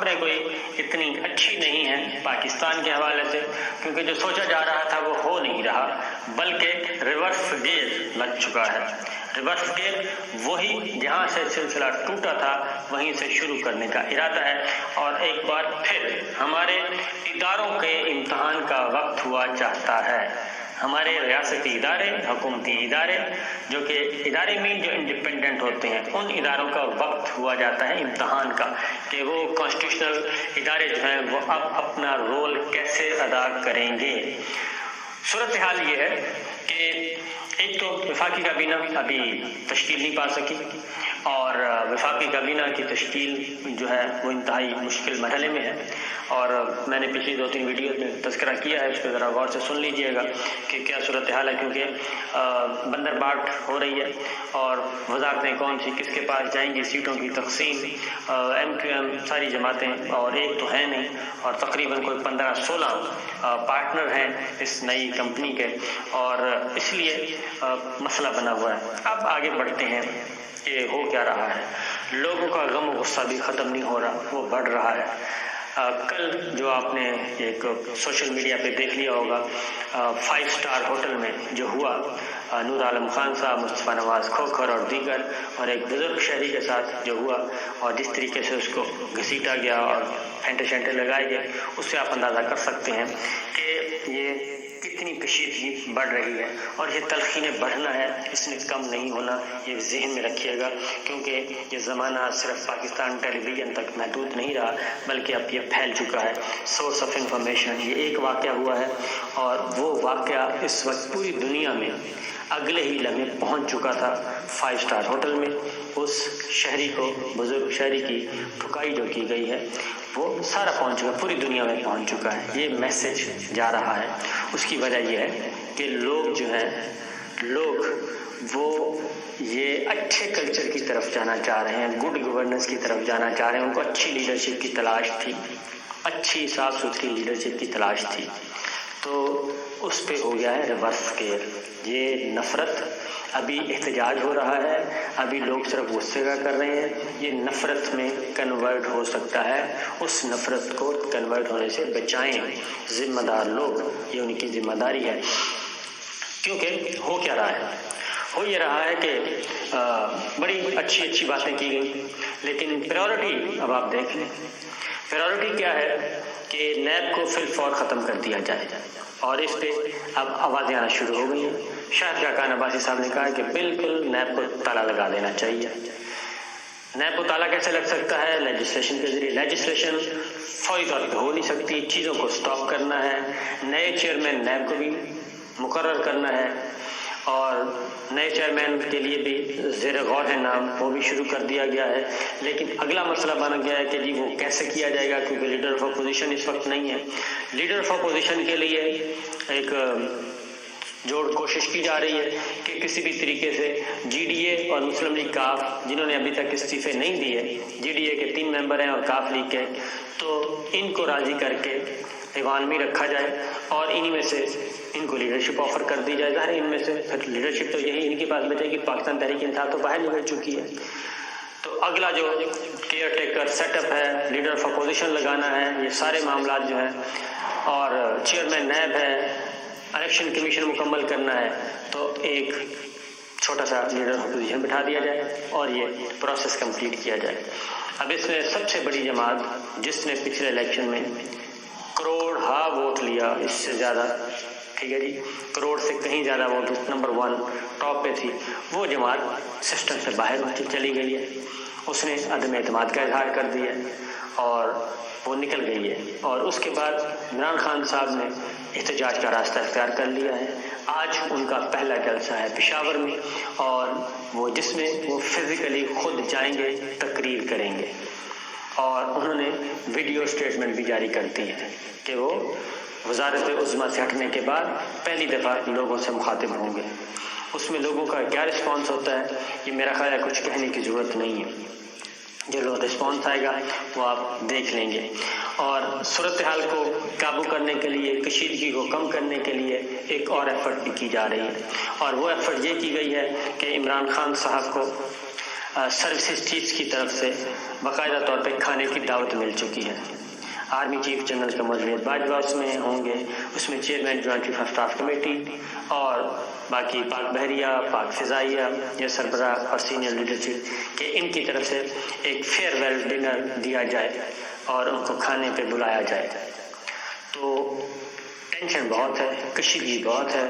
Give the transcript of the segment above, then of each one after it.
خبریں کوئی اتنی اچھی نہیں ہیں پاکستان کے حوالے سے، کیونکہ جو سوچا جا رہا تھا وہ ہو نہیں رہا، بلکہ ریورس گیئر لگ چکا ہے۔ ریورس گیئر وہی جہاں سے سلسلہ ٹوٹا تھا وہیں سے شروع کرنے کا ارادہ ہے، اور ایک بار پھر ہمارے اداروں کے امتحان کا وقت ہوا چاہتا ہے۔ ہمارے ریاستی ادارے، حکومتی ادارے، جو کہ ادارے میں جو انڈیپینڈنٹ ہوتے ہیں، ان اداروں کا وقت ہوا جاتا ہے امتحان کا، کہ وہ کانسٹیٹیوشنل ادارے جو ہیں وہ اب اپنا رول کیسے ادا کریں گے۔ صورتحال یہ ہے کہ ایک تو وفاقی کابینہ ابھی تشکیل نہیں پا سکی، اور وفاقی کابینہ کی تشکیل جو ہے وہ انتہائی مشکل مرحلے میں ہے، اور میں نے پچھلی 2-3 ویڈیوز میں تذکرہ کیا ہے، اس پہ ذرا غور سے سن لیجئے گا کہ کیا صورتحال ہے، کیونکہ بندر باٹ ہو رہی ہے، اور وزارتیں کون سی کس کے پاس جائیں گی، سیٹوں کی تقسیم، ایم کیو ایم ساری جماعتیں، اور ایک تو ہے نہیں، اور تقریباً کوئی 15-16 پارٹنر ہیں اس نئی کمپنی کے، اور اس لیے مسئلہ بنا ہوا ہے۔ اب آگے بڑھتے ہیں کہ ہو کیا رہا ہے۔ لوگوں کا غم و غصہ بھی ختم نہیں ہو رہا، وہ بڑھ رہا ہے۔ کل جو آپ نے ایک سوشل میڈیا پہ دیکھ لیا ہوگا، 5 اسٹار ہوٹل میں جو ہوا، نور عالم خان صاحب، مصطفیٰ نواز کھوکھر اور دیگر، اور ایک بزرگ شہری کے ساتھ جو ہوا، اور جس طریقے سے اس کو گھسیٹا گیا اور پھینٹے شینٹے لگائے گئے، اس سے آپ اندازہ کر سکتے ہیں کہ یہ کتنی کشیدگی بڑھ رہی ہے، اور یہ تلخی نے بڑھنا ہے، اس نے کم نہیں ہونا، یہ ذہن میں رکھیے گا، کیونکہ یہ زمانہ صرف پاکستان ٹیلی ویژن تک محدود نہیں رہا، بلکہ اب یہ پھیل چکا ہے۔ سورس آف انفارمیشن، یہ ایک واقعہ ہوا ہے، اور وہ واقعہ اس وقت پوری دنیا میں اگلے ہی لمحے پہنچ چکا تھا 5 اسٹار ہوٹل میں۔ اس شہری کو، بزرگ شہری کی ٹھکائی جو کی گئی ہے، وہ سارا پہنچ چکا، پوری دنیا میں پہنچ چکا ہے، یہ میسج جا رہا ہے۔ اس کی وجہ یہ ہے کہ لوگ جو ہیں، وہ یہ اچھے کلچر کی طرف جانا چاہ رہے ہیں، گڈ گورننس کی طرف جانا چاہ رہے ہیں، ان کو اچھی لیڈرشپ کی تلاش تھی، اچھی صاف ستھری لیڈرشپ کی تلاش تھی، تو اس پہ ہو گیا ہے ریورس گیئر۔ یہ نفرت، ابھی احتجاج ہو رہا ہے، ابھی لوگ صرف غصے کا کر رہے ہیں، یہ نفرت میں کنورٹ ہو سکتا ہے، اس نفرت کو کنورٹ ہونے سے بچائیں ذمہ دار لوگ، یہ ان کی ذمہ داری ہے۔ کیونکہ ہو کیا رہا ہے؟ ہو یہ رہا ہے کہ بڑی اچھی باتیں کی گئی، لیکن پریورٹی اب آپ دیکھ لیں، پریورٹی کیا ہے کہ نیب کو فی الفور ختم کر دیا جائے، اور اس پہ اب آوازیں آنا شروع ہو گئی ہیں۔ شاہد خاقان عباسی صاحب نے کہا کہ بالکل نیب کو تالا لگا دینا چاہیے۔ نیب کو تالا کیسے لگ سکتا ہے؟ لیجسلیشن کے ذریعے۔ لیجسلیشن فوری طور پہ ہو نہیں سکتی، چیزوں کو سٹاپ کرنا ہے، نئے چیئرمین نیب کو بھی مقرر کرنا ہے، اور نئے چیئرمین کے لیے بھی زیر غور ہے نام، وہ بھی شروع کر دیا گیا ہے۔ لیکن اگلا مسئلہ بن گیا ہے کہ جی وہ کیسے کیا جائے گا، کیونکہ لیڈر آف اپوزیشن اس وقت نہیں ہے۔ لیڈر آف اپوزیشن کے لیے ایک جوڑ کوشش کی جا رہی ہے کہ کسی بھی طریقے سے جی ڈی اے اور مسلم لیگ کاف، جنہوں نے ابھی تک استعفے نہیں دیے، جی ڈی اے کے 3 ممبر ہیں اور کاف لیگ کے، تو ان کو راضی کر کے ایوان میں رکھا جائے، اور انہی میں سے ان کو لیڈرشپ آفر کر دی جائے۔ ظاہر ان میں سے پھر لیڈرشپ تو یہی ان کے پاس بچے گی، پاکستان تحریک انصاف تو باہر نکل چکی ہے۔ تو اگلا جو کیئر ٹیکر سیٹ اپ ہے، لیڈر آف اپوزیشن لگانا ہے، یہ سارے معاملات جو ہیں، اور چیئرمین نیب ہے، الیکشن کمیشن مکمل کرنا ہے، تو ایک چھوٹا سا لیڈر آف اپوزیشن بٹھا دیا جائے اور یہ پروسیس کمپلیٹ کیا جائے۔ اب اس میں سب سے بڑی جماعت جس نے پچھلے الیکشن میں کروڑ ووٹ لیا، اس سے زیادہ، ٹھیک ہے جی، کروڑ سے کہیں زیادہ ووٹ، نمبر 1 ٹاپ پہ تھی، وہ جماعت سسٹم سے باہر چلی گئی ہے، اس نے عدم اعتماد کا اظہار کر دیا اور وہ نکل گئی ہے۔ اور اس کے بعد عمران خان صاحب نے احتجاج کا راستہ اختیار کر لیا ہے۔ آج ان کا پہلا جلسہ ہے پشاور میں، اور وہ جس میں وہ فزیکلی خود جائیں گے، تقریر کریں گے، اور انہوں نے ویڈیو اسٹیٹمنٹ بھی جاری کر دی ہے کہ وہ وزارت عظمیٰ سے ہٹنے کے بعد پہلی دفعہ لوگوں سے مخاطب ہوں گے۔ اس میں لوگوں کا کیا رسپانس ہوتا ہے، یہ میرا خیال ہے کچھ کہنے کی ضرورت نہیں ہے، جو لوگ رسپانس آئے گا وہ آپ دیکھ لیں گے۔ اور صورتحال کو قابو کرنے کے لیے، کشیدگی کو کم کرنے کے لیے ایک اور ایفرٹ بھی کی جا رہی ہے، اور وہ ایفرٹ یہ کی گئی ہے کہ عمران خان صاحب کو سروسز چیف کی طرف سے باقاعدہ طور پہ کھانے کی دعوت مل چکی ہے۔ Army chief general Qamar Bajwa اس میں ہوں گے، اس میں chairman joint chief of staff committee اور باقی پاک بحریہ، پاک فضائیہ یہ سربراہ اور سینئر لیڈرشپ کہ ان کی طرف سے ایک فیئر ویل ڈنر دیا جائے اور ان کو کھانے پہ بلایا جائے۔ تو ٹینشن بہت ہے، کشیدگی بہت ہے۔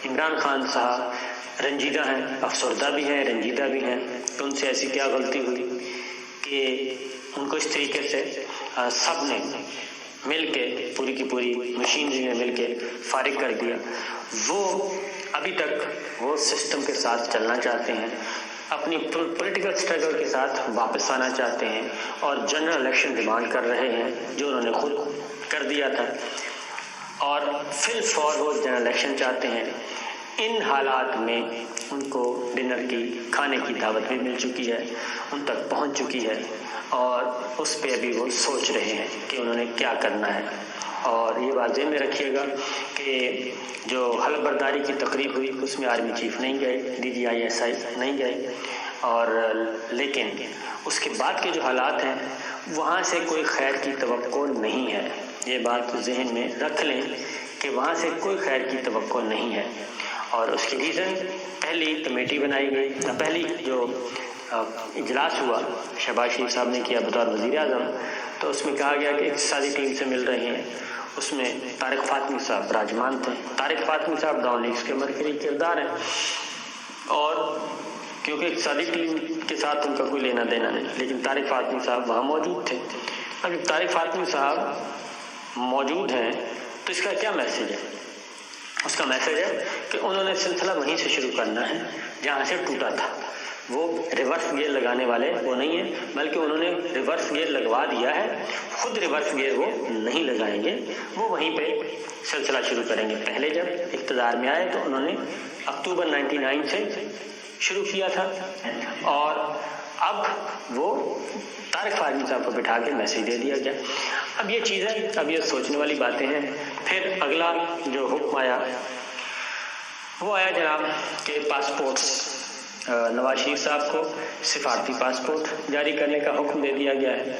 عمران خان صاحب رنجیدہ ہیں، افسردہ بھی ہیں، رنجیدہ بھی ہیں کہ ان سے ایسی کیا غلطی ہوئی کہ ان کو اس طریقے سے سب نے مل کے پوری کی پوری مشینری میں مل کے فارغ کر دیا۔ وہ ابھی تک وہ سسٹم کے ساتھ چلنا چاہتے ہیں، اپنی پولیٹیکل اسٹرگل کے ساتھ واپس آنا چاہتے ہیں اور جنرل الیکشن ڈیمانڈ کر رہے ہیں جو انہوں نے خود کر دیا تھا، اور فی الفور وہ جنرل الیکشن چاہتے ہیں۔ ان حالات میں ان کو ڈنر کی کھانے کی دعوت بھی مل چکی ہے، ان تک پہنچ چکی ہے، اور اس پہ ابھی وہ سوچ رہے ہیں کہ انہوں نے کیا کرنا ہے۔ اور یہ بات ذہن میں رکھیے گا کہ جو حلف برداری کی تقریب ہوئی اس میں آرمی چیف نہیں گئے، DGI نہیں گئے، اور لیکن اس کے بعد کے جو حالات ہیں وہاں سے کوئی خیر کی توقع نہیں ہے۔ یہ بات ذہن میں رکھ لیں کہ وہاں سے کوئی خیر کی توقع نہیں ہے، اور اس کی ریزن پہلی کمیٹی بنائی گئی، پہلی جو اجلاس ہوا شہباز شریف صاحب نے کیا بطور وزیر اعظم، تو اس میں کہا گیا کہ اقتصادی ٹیم سے مل رہے ہیں۔ اس میں طارق فاطمی صاحب براجمان تھے۔ طارق فاطمی صاحب ڈاؤن لیگس کے مرکزی کردار ہیں، اور کیونکہ اقتصادی ٹیم کے ساتھ ان کا کوئی لینا دینا نہیں، لیکن طارق فاطمی صاحب وہاں موجود تھے۔ اب جب طارق فاطمی صاحب موجود ہیں تو اس کا کیا میسج ہے؟ اس کا میسج ہے کہ انہوں نے سلسلہ وہیں سے شروع کرنا ہے جہاں سے ٹوٹا تھا۔ وہ ریورس گیئر لگانے والے وہ نہیں ہیں، بلکہ انہوں نے ریورس گیئر لگوا دیا ہے، خود ریورس گیئر وہ نہیں لگائیں گے، وہ وہیں پہ سلسلہ شروع کریں گے۔ پہلے جب اقتدار میں آئے تو انہوں نے اکتوبر 99 سے شروع کیا تھا، اور اب وہ طارق فاطمی صاحب کو بٹھا کے میسج دے دیا گیا۔ اب یہ چیزیں اب یہ سوچنے والی باتیں ہیں۔ پھر اگلا جو حکم آیا وہ آیا جناب کہ پاسپورٹس، نواز شریف صاحب کو سفارتی پاسپورٹ جاری کرنے کا حکم دے دیا گیا ہے،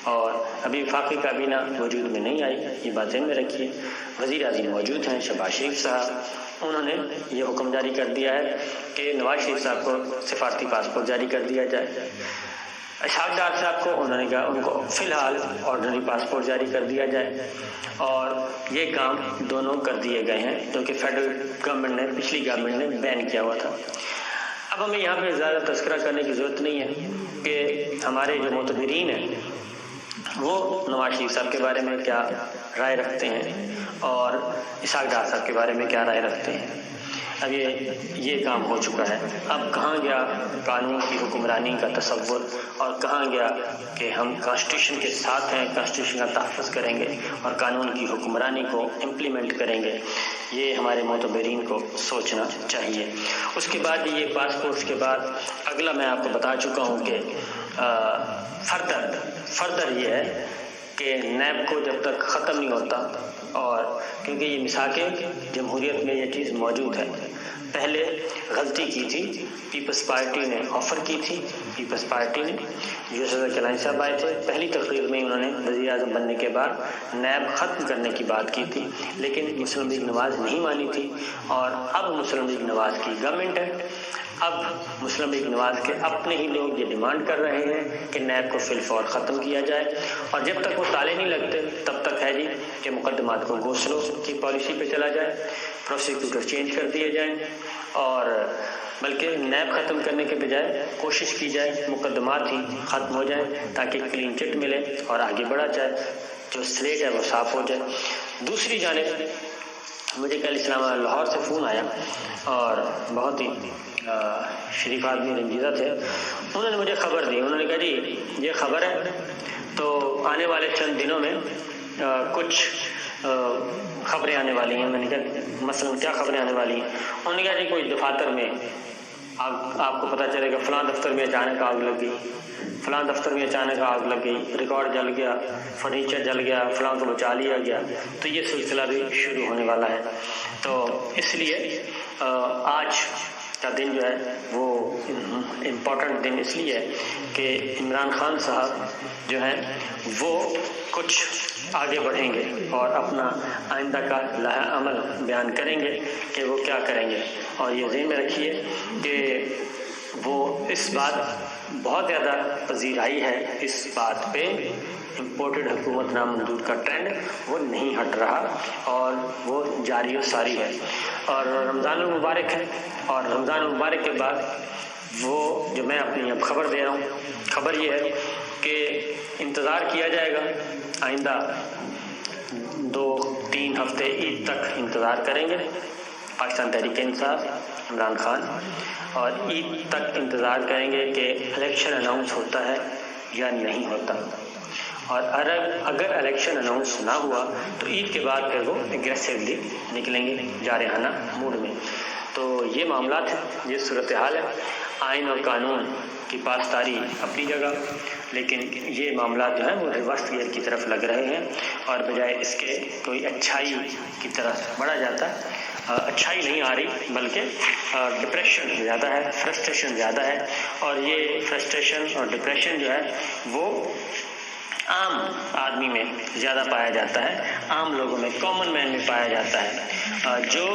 اور ابھی وفاقی کابینہ وجود میں نہیں آئی، یہ بات ذہن میں رکھیے۔ وزیر اعظم موجود ہیں شہباز شریف صاحب، انہوں نے یہ حکم جاری کر دیا ہے کہ نواز شریف صاحب کو سفارتی پاسپورٹ جاری کر دیا جائے۔ اسحاق ڈار صاحب کو انہوں نے کہا ان کو فی الحال آرڈنری پاسپورٹ جاری کر دیا جائے، اور یہ کام دونوں کر دیے گئے ہیں کیونکہ فیڈرل گورنمنٹ نے پچھلی گورنمنٹ نے بین کیا ہوا تھا۔ اب ہمیں یہاں پہ زیادہ تذکرہ کرنے کی ضرورت نہیں ہے کہ ہمارے جو معتبرین ہیں وہ نواز شریف صاحب کے بارے میں کیا رائے رکھتے ہیں اور اسحاق ڈار صاحب کے بارے میں کیا رائے رکھتے ہیں۔ اب یہ کام ہو چکا ہے، اب کہاں گیا قانون کی حکمرانی کا تصور، اور کہاں گیا کہ ہم کانسٹیٹیوشن کے ساتھ ہیں، کانسٹیٹیوشن کا تحفظ کریں گے اور قانون کی حکمرانی کو امپلیمنٹ کریں گے۔ یہ ہمارے معتبرین کو سوچنا چاہیے۔ اس کے بعد یہ پاسپورٹس کے بعد اگلا میں آپ کو بتا چکا ہوں کہ فردر یہ ہے کہ نیب کو جب تک ختم نہیں ہوتا، اور کیونکہ یہ مساکیں جمہوریت میں یہ چیز موجود ہے، پہلے غلطی کی تھی پیپلز پارٹی نے، آفر کی تھی پیپلز پارٹی نے، یوسف کلانی صاحب آئے تھے، پہلی تقریر میں انہوں نے وزیر اعظم بننے کے بعد نیب ختم کرنے کی بات کی تھی، لیکن مسلم لیگ نواز نہیں مانی تھی، اور اب مسلم لیگ نواز کی گورنمنٹ ہے۔ اب مسلم لیگ نواز کے اپنے ہی لوگ یہ ڈیمانڈ کر رہے ہیں کہ نیب کو فی الفور ختم کیا جائے، اور جب تک وہ تالے نہیں لگتے تب تک ہے جی کہ مقدمات کو گو سلو کی پالیسی پہ چلا جائے، پروسیکیوٹر چینج کر دیے جائیں، اور بلکہ نیب ختم کرنے کے بجائے کوشش کی جائے مقدمات ہی ختم ہو جائیں تاکہ کلین چٹ ملے اور آگے بڑھا جائے، جو سلیٹ ہے وہ صاف ہو جائے۔ دوسری جانب مجھے کل اسلام آباد لاہور سے فون آیا، اور بہت ہی شریف آدمی رنجیدہ تھے، انہوں نے مجھے خبر دی، انہوں نے کہا جی یہ خبر ہے تو آنے والے چند دنوں میں کچھ خبریں آنے والی ہیں۔ میں نے کہا مثلاً کیا خبریں آنے والی ہیں؟ انہوں نے کہا جی کوئی دفاتر میں آپ کو پتہ چلے گا فلاں دفتر میں اچانک آگ لگ گئی، فلاں دفتر میں اچانک آگ لگ گئی، ریکارڈ جل گیا، فرنیچر جل گیا، فلاں کو بچا لیا گیا، تو یہ سلسلہ بھی شروع ہونے والا ہے۔ تو اس لیے آج کا دن جو ہے وہ امپورٹنٹ دن اس لیے ہے کہ عمران خان صاحب جو ہیں وہ کچھ آگے بڑھیں گے اور اپنا آئندہ کا لائحہ عمل بیان کریں گے کہ وہ کیا کریں گے. اور یہ ذہن میں رکھیے کہ وہ اس بات بہت زیادہ پذیرائی ہے اس بات پہ امپورٹڈ حکومت نامنظور کا ٹرینڈ وہ نہیں ہٹ رہا اور وہ جاری و ساری ہے. اور رمضان المبارک ہے اور رمضان المبارک کے بعد وہ جو میں اپنی اب خبر دے رہا ہوں، خبر یہ ہے کہ انتظار کیا جائے گا آئندہ 2-3 ہفتے عید تک انتظار کریں گے پاکستان تحریک انصاف عمران خان، اور عید تک انتظار کریں گے کہ الیکشن اناؤنس ہوتا ہے یا نہیں ہوتا. اور اگر الیکشن اناؤنس نہ ہوا تو عید کے بعد پھر وہ اگریسولی نکلیں گے جارحانہ موڈ میں. تو یہ معاملات ہیں، یہ صورتحال ہے. آئین اور قانون کی پاسداری اپنی جگہ، لیکن یہ معاملات جو ہیں وہ ریورس گیئر کی طرف لگ رہے ہیں اور بجائے اس کے کوئی اچھائی کی طرف بڑھا جاتا ہے. اچھائی نہیں آ رہی بلکہ ڈپریشن زیادہ ہے، فرسٹریشن زیادہ ہے. اور یہ فرسٹریشن اور ڈپریشن جو ہے وہ عام آدمی میں زیادہ پایا جاتا ہے، عام لوگوں میں، کامن مین میں پایا جاتا ہے، جو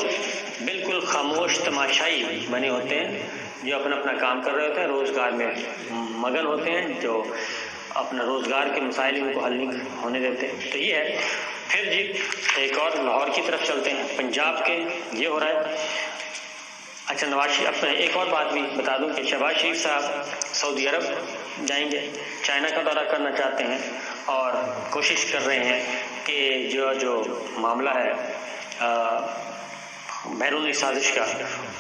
بالکل خاموش تماشائی بنے ہوتے ہیں، جو اپنا کام کر رہے ہوتے ہیں، روزگار میں مگن ہوتے ہیں، جو اپنا روزگار کے مسائل ان کو حل نہیں ہونے دیتے. تو یہ ہے. پھر جی ایک اور لاہور کی طرف چلتے ہیں. پنجاب کے یہ ہو رہا ہے. اچھا نواز شریف، اپنے ایک اور بات بھی بتا دوں کہ شہباز شریف صاحب سعودی عرب جائیں گے، چائنا کا دورہ کرنا چاہتے ہیں اور کوشش کر رہے ہیں کہ جو معاملہ ہے بیرونی سازش کا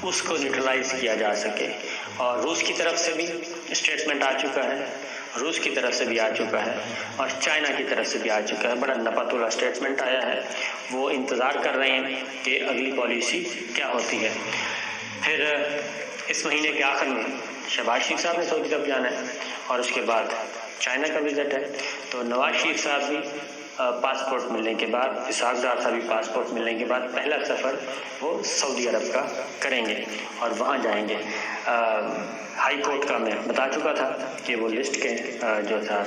اس کو نیوٹرلائز کیا جا سکے. اور روس کی طرف سے بھی اسٹیٹمنٹ آ چکا ہے، روس کی طرف سے بھی آ چکا ہے اور چائنا کی طرف سے بھی آ چکا ہے. بڑا نپاتولا اسٹیٹمنٹ آیا ہے. وہ انتظار کر رہے ہیں کہ اگلی پالیسی کیا ہوتی ہے. پھر اس مہینے کے آخر میں شہباز شریف صاحب نے سعودی عرب جانا ہے اور اس کے بعد چائنا کا وزٹ ہے. تو نواز شریف صاحب بھی پاسپورٹ ملنے کے بعد، اسحاق ڈار صاحب بھی پاسپورٹ ملنے کے بعد پہلا سفر وہ سعودی عرب کا کریں گے اور وہاں جائیں گے. ہائی کورٹ کا میں بتا چکا تھا کہ وہ لسٹ کے جو تھا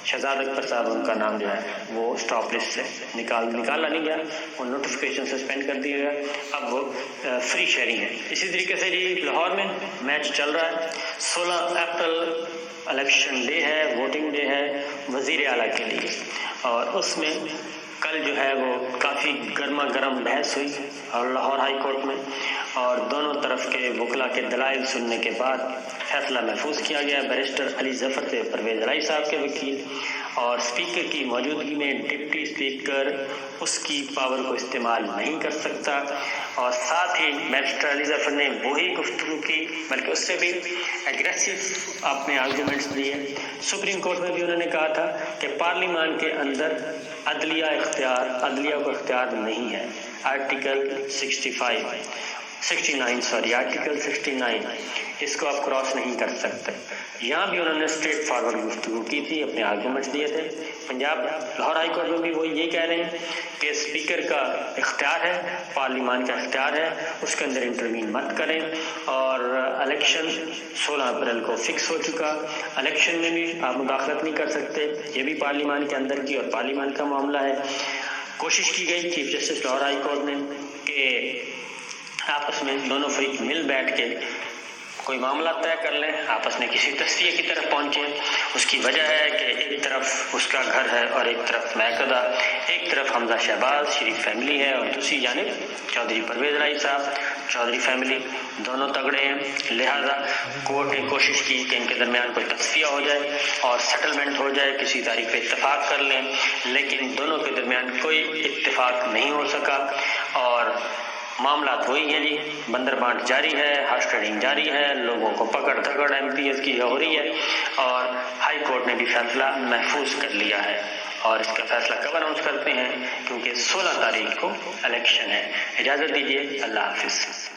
شہزاد اکبر صاحب، ان کا نام جو ہے وہ اسٹاپ لسٹ سے نکالا نہیں گیا، وہ نوٹیفیکیشن سسپینڈ کر دیا گیا. اب وہ فری شیئرنگ ہے. اسی طریقے سے جی لاہور میں میچ چل رہا ہے. 16 اپریل الیکشن ڈے ہے، ووٹنگ ڈے ہے وزیر اعلیٰ کے لیے، اور اس میں کل جو ہے وہ کافی گرما گرم بحث ہوئی اور لاہور ہائی کورٹ میں، اور دونوں طرف کے وکلاء کے دلائل سننے کے بعد فیصلہ محفوظ کیا گیا. بیرسٹر علی ظفر سے پرویز الہی صاحب کے وکیل، اور اسپیکر کی موجودگی میں ڈپٹی اسپیکر اس کی پاور کو استعمال نہیں کر سکتا. اور ساتھ ہی بیرسٹر علی ظفر نے وہی گفتگو کی، بلکہ اس سے بھی ایگریسو اپنے آرگومنٹس دیے. سپریم کورٹ میں بھی انہوں نے کہا تھا کہ پارلیمان کے اندر عدلیہ کو اختیار نہیں ہے. آرٹیکل 69 اس کو آپ کراس نہیں کر سکتے. یہاں بھی انہوں نے اسٹریٹ فارورڈ گفتگو کی تھی، اپنے آرگومنٹس دیے تھے. پنجاب لاہور ہائی کورٹ میں بھی وہ یہ کہہ رہے ہیں کہ اسپیکر کا اختیار ہے، پارلیمان کا اختیار ہے، اس کے اندر انٹروین مت کریں. اور الیکشن 16 اپریل کو فکس ہو چکا، الیکشن میں بھی آپ مداخلت نہیں کر سکتے، یہ بھی پارلیمان کے اندر کی اور پارلیمان کا معاملہ ہے. کوشش کی گئی chief justice Lahore high court نے کہ آپس میں دونوں فریق مل بیٹھ کے کوئی معاملہ طے کر لیں، آپس میں کسی تصفیے کی طرف پہنچیں. اس کی وجہ ہے کہ ایک طرف اس کا گھر ہے اور ایک طرف مہکدہ، ایک طرف حمزہ شہباز شریف فیملی ہے اور دوسری جانب چودھری پرویز الہی صاحب چودھری فیملی، دونوں تگڑے ہیں. لہذا کورٹ نے کوشش کی کہ ان کے درمیان کوئی تصفیہ ہو جائے اور سیٹلمنٹ ہو جائے، کسی تاریخ پہ اتفاق کر لیں، لیکن دونوں کے درمیان کوئی اتفاق نہیں ہو سکا. اور معاملات وہی ہیں جی، بندر بانٹ جاری ہے، ہارس ٹریڈنگ جاری ہے، لوگوں کو پکڑ دھکڑ ایم پی ایس کی ہو رہی ہے. اور ہائی کورٹ نے بھی فیصلہ محفوظ کر لیا ہے اور اس کا فیصلہ کب اناؤنس کرتے ہیں، کیونکہ 16 تاریخ کو الیکشن ہے. اجازت دیجیے، اللہ حافظ.